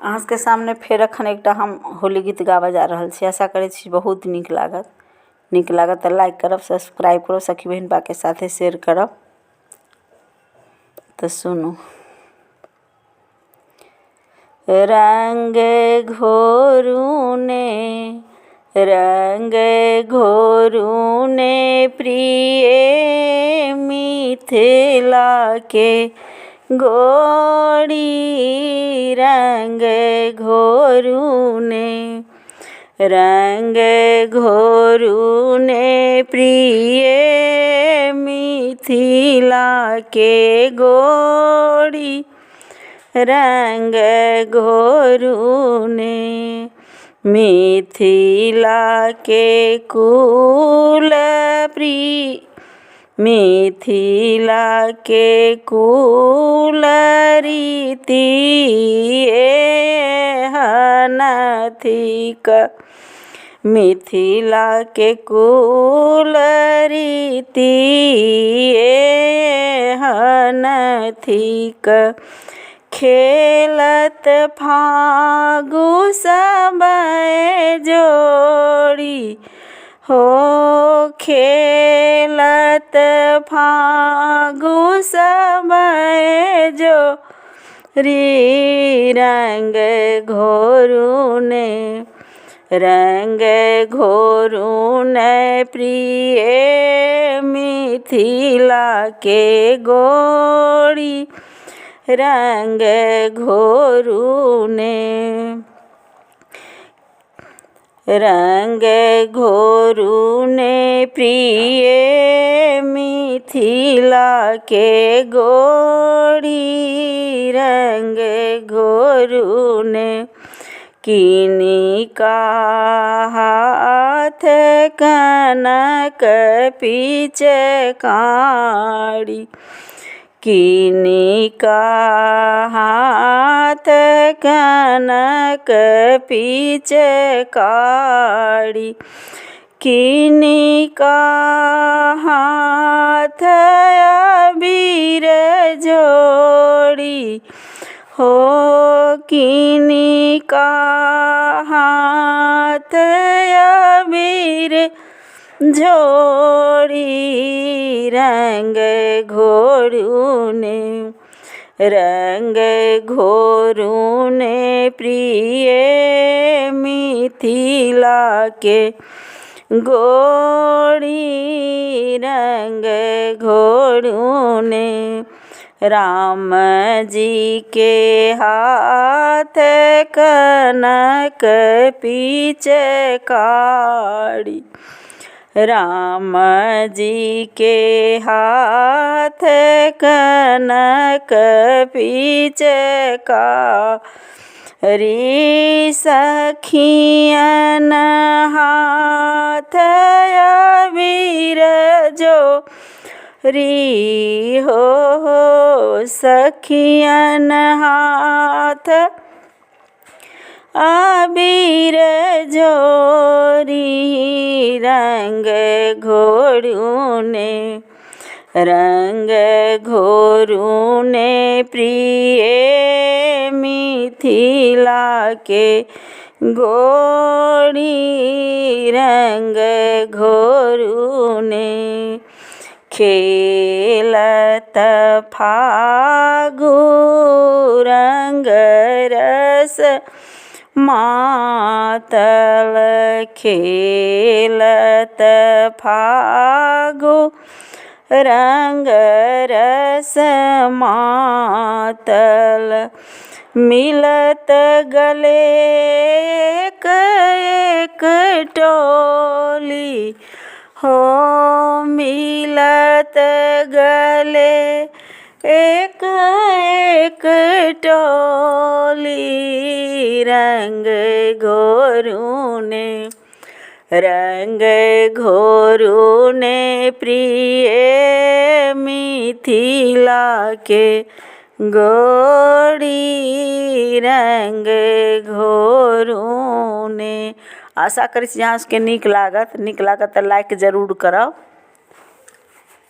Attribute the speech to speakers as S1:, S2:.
S1: अहाँ के सामने फेर अखन एकटा हम होली गीत गाबऽ जा रहल छी। आशा करै छी बहुत नीक लागत तऽ लाइक करब, सब्सक्राइब करब, सखी बहिन बा के साथे शेयर करब। तो सुनू। रंग घोरूने प्रिय मिथिला के गोरी, रंग घोरूने प्रिय मिथिला के गोरी, रंग घोरूने मिथिला के कुल रीति हनथिक, मिथिला के कुल रीति हनथिक। खेलत फागु समय जोड़ी हो, खेलत फागु समय जोड़ी, रंग घोरूने प्रिय मिथिला के गोरी, रंग घोरूने प्रिय मिथिला के गोरी, रंग घोरूने। किनिका हाथ कनक पिचकारी, किनिका हाथ कनक पिचकारी, किनिका हाथ अबीर जोड़ी हो, किनिका हाथ अबीर जोड़ी, रंग घोरूने प्रिय मिथिला के गोरी, रंग घोरूने। राम जी के हाथ कनक पिचकारी, राम जी के हाथ कनक पिचकारी, सखियन हाथ अबीर जोड़ी हो, सखियन हाथ अबीर जोड़ी, रंग घोरूने प्रिय मिथिला के गोरी, रंग घोरूने। खेलत फागु रंग रस मातल, खेलत फागु रंग रस मातल, मिलत गले एक टोली हो, मिलत गले एक टोली, रंग घोरूने प्रिय मिथिला के गोरी, रंग घोरूने। आशा करै छी अहाँ सबके नीक लागत तऽ लाइक जरूर करब।